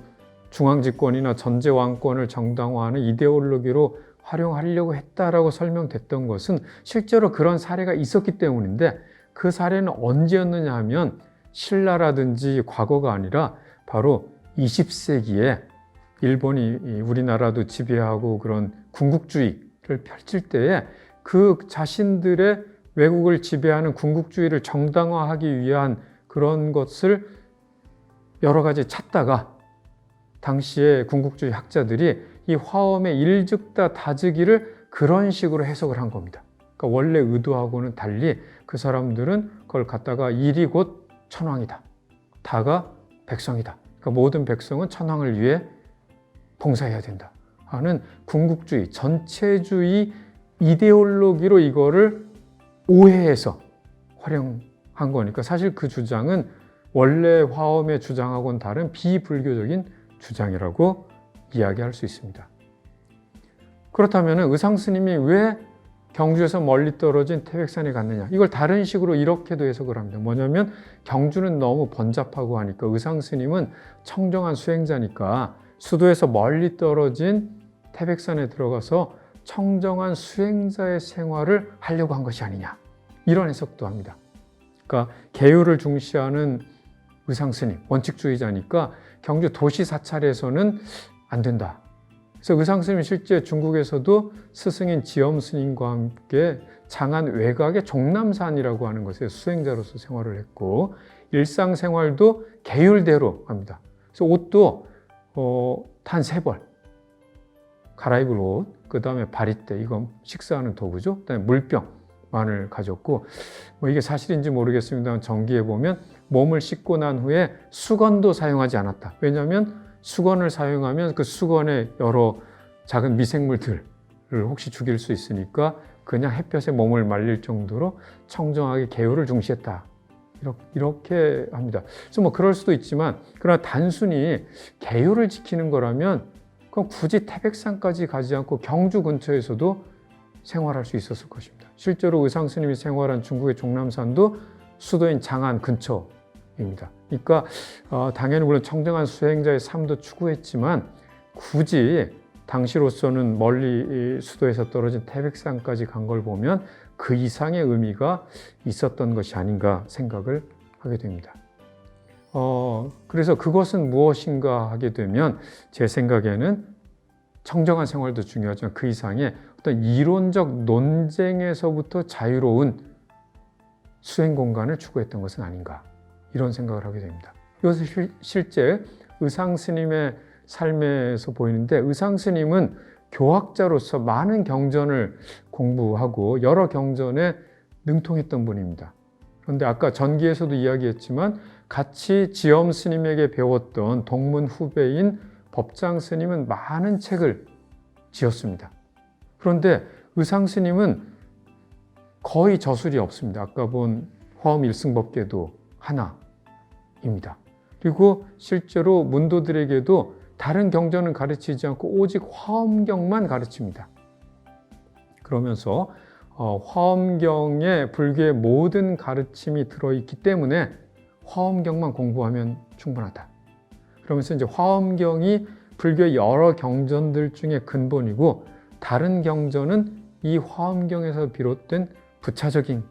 중앙 집권이나 전제 왕권을 정당화하는 이데올로기로 활용하려고 했다라고 설명됐던 것은 실제로 그런 사례가 있었기 때문인데, 그 사례는 언제였느냐 하면 신라라든지 과거가 아니라 바로 20세기에 일본이 우리나라도 지배하고 그런 군국주의를 펼칠 때에 그 자신들의 외국을 지배하는 군국주의를 정당화하기 위한 그런 것을 여러 가지 찾다가 당시에 군국주의 학자들이 이 화엄의 일즉다 다즉일을 그런 식으로 해석을 한 겁니다. 그러니까 원래 의도하고는 달리 그 사람들은 그걸 갖다가 일이 곧 천황이다, 다가 백성이다. 그러니까 모든 백성은 천황을 위해 봉사해야 된다 하는 군국주의, 전체주의 이데올로기로 이거를 오해해서 활용한 거니까 사실 그 주장은 원래 화엄의 주장하고는 다른 비불교적인 주장이라고 이야기할 수 있습니다. 그렇다면 의상 스님이 왜 경주에서 멀리 떨어진 태백산에 갔느냐? 이걸 다른 식으로 이렇게도 해석을 합니다. 뭐냐면 경주는 너무 번잡하고 하니까 의상 스님은 청정한 수행자니까 수도에서 멀리 떨어진 태백산에 들어가서 청정한 수행자의 생활을 하려고 한 것이 아니냐, 이런 해석도 합니다. 그러니까 계율을 중시하는 의상 스님, 원칙주의자니까 경주 도시 사찰에서는 안 된다. 그래서 의상 스님이 실제 중국에서도 스승인 지엄 스님과 함께 장안 외곽의 종남산이라고 하는 곳에 수행자로서 생활을 했고, 일상생활도 계율대로 합니다. 그래서 옷도 단 3벌, 갈아입을 옷, 그 다음에 바리떼, 이건 식사하는 도구죠. 그 다음에 물병만을 가졌고, 이게 사실인지 모르겠습니다만 정기에 보면 몸을 씻고 난 후에 수건도 사용하지 않았다. 왜냐하면 수건을 사용하면 그 수건에 여러 작은 미생물들을 혹시 죽일 수 있으니까 그냥 햇볕에 몸을 말릴 정도로 청정하게 계율을 중시했다. 이렇게 합니다. 그래서 그럴 수도 있지만, 그러나 단순히 계율을 지키는 거라면 그럼 굳이 태백산까지 가지 않고 경주 근처에서도 생활할 수 있었을 것입니다. 실제로 의상 스님이 생활한 중국의 종남산도 수도인 장안 근처입니다. 그러니까 당연히 물론 청정한 수행자의 삶도 추구했지만 굳이 당시로서는 멀리 수도에서 떨어진 태백산까지 간 걸 보면 그 이상의 의미가 있었던 것이 아닌가 생각을 하게 됩니다. 그래서 그것은 무엇인가 하게 되면 제 생각에는 청정한 생활도 중요하지만 그 이상의 어떤 이론적 논쟁에서부터 자유로운 수행 공간을 추구했던 것은 아닌가 이런 생각을 하게 됩니다. 이것은 실제 의상 스님의 삶에서 보이는데 의상 스님은 교학자로서 많은 경전을 공부하고 여러 경전에 능통했던 분입니다. 그런데 아까 전기에서도 이야기했지만 같이 지엄 스님에게 배웠던 동문 후배인 법장 스님은 많은 책을 지었습니다. 그런데 의상 스님은 거의 저술이 없습니다. 아까 본 화엄 일승법계도 하나입니다. 그리고 실제로 문도들에게도 다른 경전은 가르치지 않고 오직 화엄경만 가르칩니다. 그러면서 화엄경에 불교의 모든 가르침이 들어있기 때문에 화엄경만 공부하면 충분하다. 그러면서 이제 화엄경이 불교의 여러 경전들 중에 근본이고 다른 경전은 이 화엄경에서 비롯된 부차적인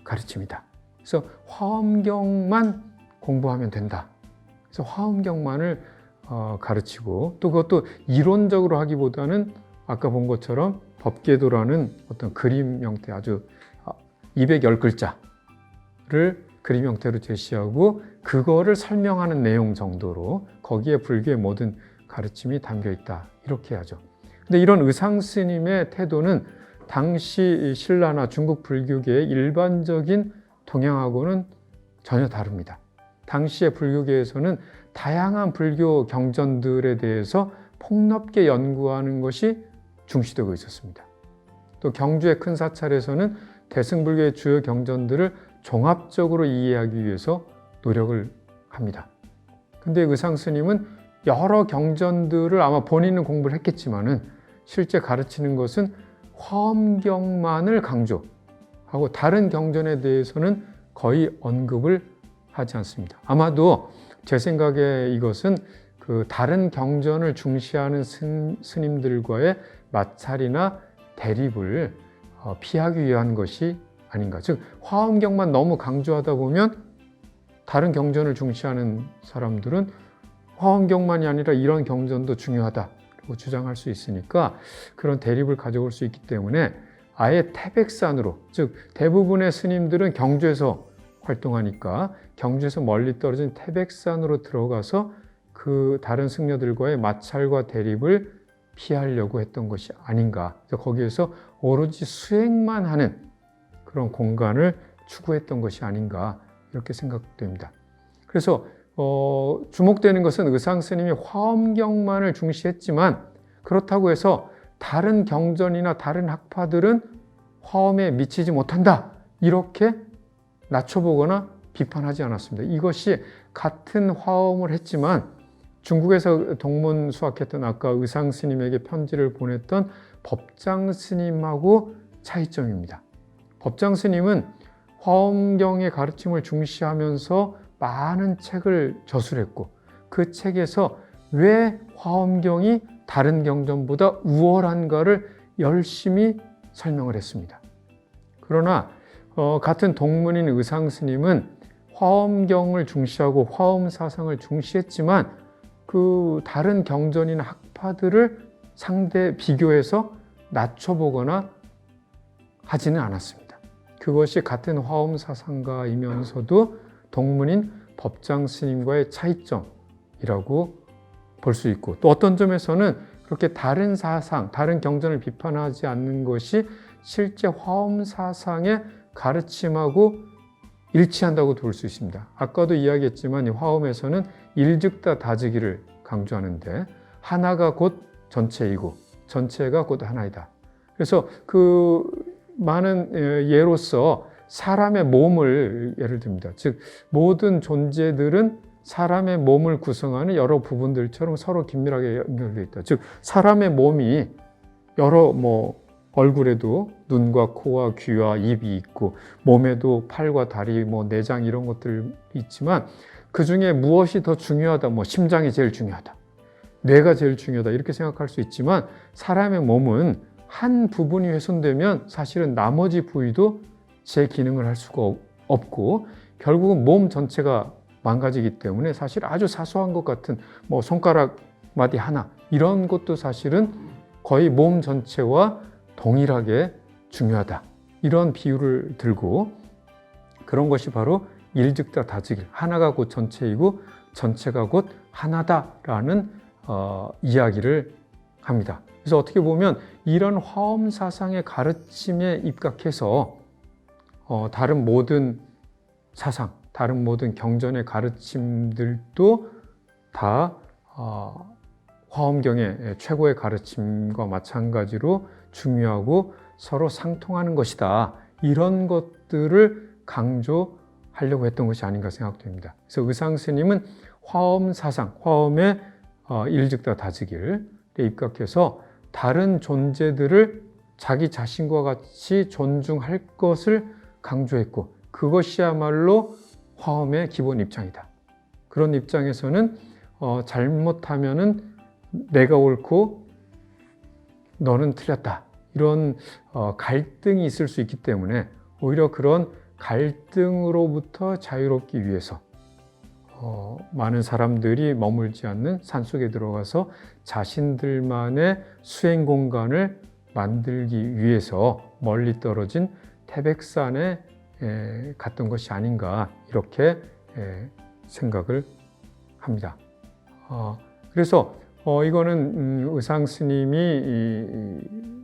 가르침이다. 그래서 화엄경만 공부하면 된다. 그래서 화엄경만을 가르치고 또 그것도 이론적으로 하기보다는 아까 본 것처럼 법계도라는 어떤 그림 형태 아주 210글자를 그림 형태로 제시하고 그거를 설명하는 내용 정도로 거기에 불교의 모든 가르침이 담겨 있다. 이렇게 하죠. 근데 이런 의상 스님의 태도는 당시 신라나 중국 불교계의 일반적인 동양하고는 전혀 다릅니다. 당시의 불교계에서는 다양한 불교 경전들에 대해서 폭넓게 연구하는 것이 중시되고 있었습니다. 또 경주의 큰 사찰에서는 대승불교의 주요 경전들을 종합적으로 이해하기 위해서 노력을 합니다. 근데 의상 스님은 여러 경전들을 아마 본인은 공부를 했겠지만은 실제 가르치는 것은 화엄경만을 강조하고 다른 경전에 대해서는 거의 언급을 하지 않습니다. 아마도 제 생각에 이것은 그 다른 경전을 중시하는 스님들과의 마찰이나 대립을 피하기 위한 것이 아닌가. 즉 화엄경만 너무 강조하다 보면 다른 경전을 중시하는 사람들은 화엄경만이 아니라 이런 경전도 중요하다고 주장할 수 있으니까 그런 대립을 가져올 수 있기 때문에 아예 태백산으로, 즉 대부분의 스님들은 경주에서 활동하니까 경주에서 멀리 떨어진 태백산으로 들어가서 그 다른 승려들과의 마찰과 대립을 피하려고 했던 것이 아닌가. 그래서 거기에서 오로지 수행만 하는 그런 공간을 추구했던 것이 아닌가 이렇게 생각됩니다. 그래서 주목되는 것은 의상 스님이 화엄경만을 중시했지만 그렇다고 해서 다른 경전이나 다른 학파들은 화엄에 미치지 못한다 이렇게 낮춰보거나 비판하지 않았습니다. 이것이 같은 화엄을 했지만 중국에서 동문 수학했던 아까 의상 스님에게 편지를 보냈던 법장 스님하고 차이점입니다. 법장 스님은 화엄경의 가르침을 중시하면서 많은 책을 저술했고 그 책에서 왜 화엄경이 다른 경전보다 우월한가를 열심히 설명을 했습니다. 그러나 같은 동문인 의상 스님은 화엄경을 중시하고 화엄 사상을 중시했지만 그 다른 경전이나 학파들을 상대 비교해서 낮춰보거나 하지는 않았습니다. 그것이 같은 화엄 사상가이면서도 동문인 법장 스님과의 차이점이라고 볼 수 있고 또 어떤 점에서는 그렇게 다른 사상, 다른 경전을 비판하지 않는 것이 실제 화엄 사상의 가르침하고 일치한다고 볼 수 있습니다. 아까도 이야기했지만 이 화엄에서는 일즉다 다즉이를 강조하는데 하나가 곧 전체이고 전체가 곧 하나이다. 그래서 그 많은 예로서 사람의 몸을 예를 듭니다. 즉 모든 존재들은 사람의 몸을 구성하는 여러 부분들처럼 서로 긴밀하게 연결되어 있다. 즉 사람의 몸이 여러 얼굴에도 눈과 코와 귀와 입이 있고 몸에도 팔과 다리, 내장 이런 것들이 있지만 그 중에 무엇이 더 중요하다, 심장이 제일 중요하다, 뇌가 제일 중요하다 이렇게 생각할 수 있지만 사람의 몸은 한 부분이 훼손되면 사실은 나머지 부위도 제 기능을 할 수가 없고 결국은 몸 전체가 망가지기 때문에 사실 아주 사소한 것 같은 손가락 마디 하나 이런 것도 사실은 거의 몸 전체와 동일하게 중요하다. 이런 비유를 들고 그런 것이 바로 일즉다 다즉일, 하나가 곧 전체이고 전체가 곧 하나다라는 이야기를 합니다. 그래서 어떻게 보면 이런 화엄 사상의 가르침에 입각해서 다른 모든 사상, 다른 모든 경전의 가르침들도 다 화엄경의 최고의 가르침과 마찬가지로 중요하고 서로 상통하는 것이다. 이런 것들을 강조하려고 했던 것이 아닌가 생각됩니다. 그래서 의상 스님은 화엄 사상, 화엄의 일즉다 다즉일에 입각해서 다른 존재들을 자기 자신과 같이 존중할 것을 강조했고 그것이야말로 화엄의 기본 입장이다. 그런 입장에서는 잘못하면은 내가 옳고 너는 틀렸다. 이런 갈등이 있을 수 있기 때문에 오히려 그런 갈등으로부터 자유롭기 위해서 많은 사람들이 머물지 않는 산속에 들어가서 자신들만의 수행 공간을 만들기 위해서 멀리 떨어진 태백산에 갔던 것이 아닌가 이렇게 생각을 합니다. 그래서 이거는 의상 스님이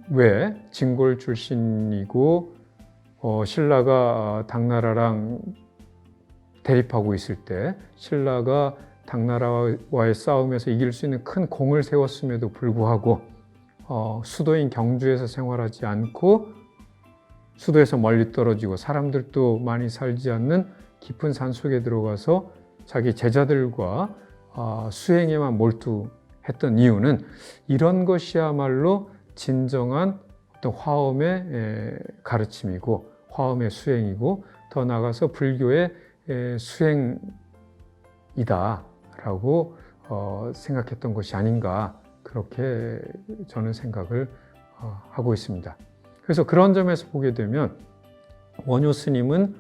왜 진골 출신이고 신라가 당나라랑 대립하고 있을 때 신라가 당나라와의 싸움에서 이길 수 있는 큰 공을 세웠음에도 불구하고 수도인 경주에서 생활하지 않고 수도에서 멀리 떨어지고 사람들도 많이 살지 않는 깊은 산속에 들어가서 자기 제자들과 수행에만 몰두했던 이유는 이런 것이야말로 진정한 어떤 화엄의 가르침이고 화엄의 수행이고 더 나아가서 불교의 수행이다라고 생각했던 것이 아닌가 그렇게 저는 생각을 하고 있습니다. 그래서 그런 점에서 보게 되면 원효 스님은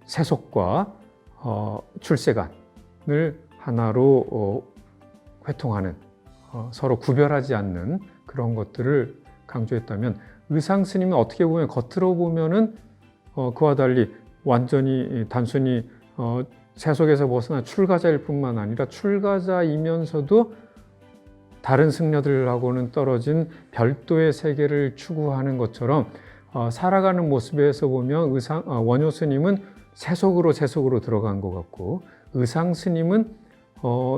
세속과 출세관을 하나로 회통하는 서로 구별하지 않는 그런 것들을 강조했다면 의상 스님은 어떻게 보면 겉으로 보면은 그와 달리 완전히 단순히 세속에서 벗어나 출가자일 뿐만 아니라 출가자이면서도 다른 승려들하고는 떨어진 별도의 세계를 추구하는 것처럼 살아가는 모습에서 보면 원효 스님은 세속으로 들어간 것 같고 의상 스님은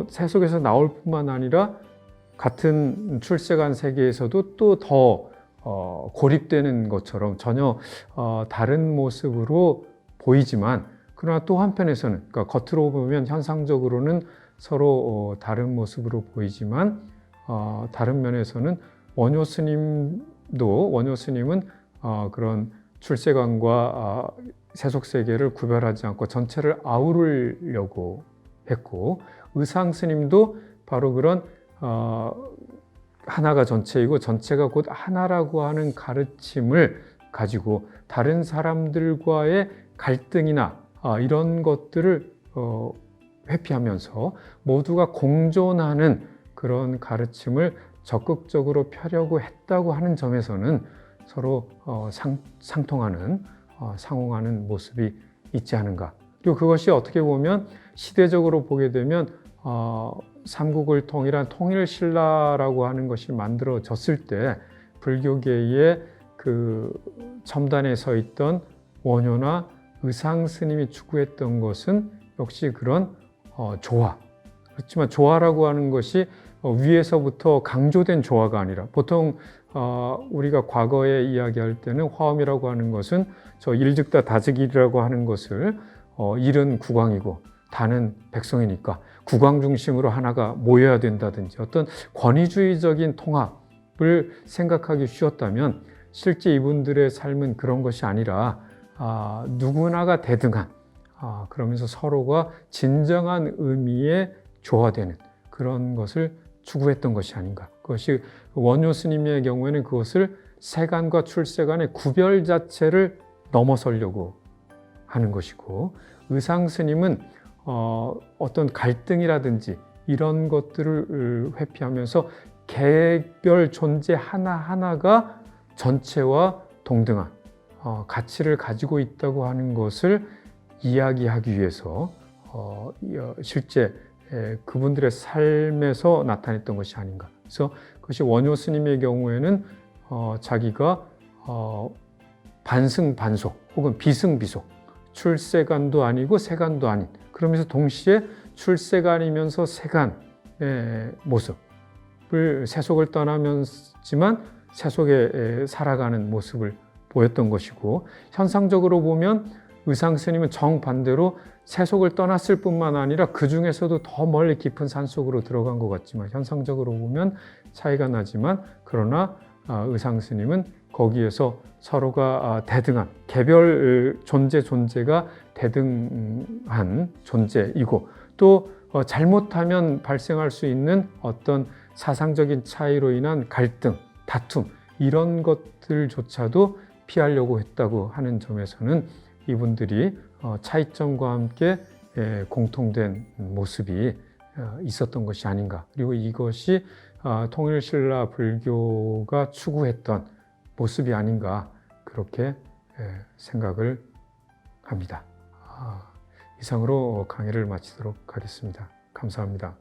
세속에서 나올 뿐만 아니라 같은 출세관 세계에서도 또 더 고립되는 것처럼 전혀 다른 모습으로 보이지만 그러나 또 한편에서는 그러니까 겉으로 보면 현상적으로는 서로 다른 모습으로 보이지만 다른 면에서는 원효 스님은 그런 출세관과 세속 세계를 구별하지 않고 전체를 아우르려고 했고 의상 스님도 바로 그런 하나가 전체이고 전체가 곧 하나라고 하는 가르침을 가지고 다른 사람들과의 갈등이나 이런 것들을 회피하면서 모두가 공존하는 그런 가르침을 적극적으로 펴려고 했다고 하는 점에서는 서로 상통하는 상응하는 모습이 있지 않은가. 그리고 그것이 어떻게 보면 시대적으로 보게 되면 삼국을 통일한 통일신라라고 하는 것이 만들어졌을 때 불교계의 그 첨단에 서 있던 원효나 의상 스님이 추구했던 것은 역시 그런 조화. 그렇지만 조화라고 하는 것이 위에서부터 강조된 조화가 아니라 보통 우리가 과거에 이야기할 때는 화엄이라고 하는 것은 저 일즉다 다즉일이라고 하는 것을 일은 국왕이고 다는 백성이니까 국왕 중심으로 하나가 모여야 된다든지 어떤 권위주의적인 통합 모습을 생각하기 쉬웠다면 실제 이분들의 삶은 그런 것이 아니라 누구나가 대등한 그러면서 서로가 진정한 의미의 조화되는 그런 것을 추구했던 것이 아닌가. 그것이 원효 스님의 경우에는 그것을 세간과 출세간의 구별 자체를 넘어서려고 하는 것이고, 의상 스님은 어떤 갈등이라든지 이런 것들을 회피하면서 개별 존재 하나하나가 전체와 동등한 가치를 가지고 있다고 하는 것을 이야기하기 위해서 실제 그분들의 삶에서 나타냈던 것이 아닌가. 그래서 그것이 원효 스님의 경우에는 자기가 반승반속 혹은 비승비속, 출세간도 아니고 세간도 아닌, 그러면서 동시에 출세간이면서 세간의 모습을, 세속을 떠나면서지만 세속에 살아가는 모습을 보였던 것이고, 현상적으로 보면 의상 스님은 정반대로 세속을 떠났을 뿐만 아니라 그 중에서도 더 멀리 깊은 산속으로 들어간 것 같지만, 현상적으로 보면 차이가 나지만, 그러나 의상 스님은 거기에서 서로가 대등한, 개별 존재가 대등한 존재이고, 또 잘못하면 발생할 수 있는 어떤 사상적인 차이로 인한 갈등, 다툼, 이런 것들조차도 피하려고 했다고 하는 점에서는 이분들이 차이점과 함께 공통된 모습이 있었던 것이 아닌가. 그리고 이것이 통일신라 불교가 추구했던 모습이 아닌가, 그렇게 생각을 합니다. 이상으로 강의를 마치도록 하겠습니다. 감사합니다.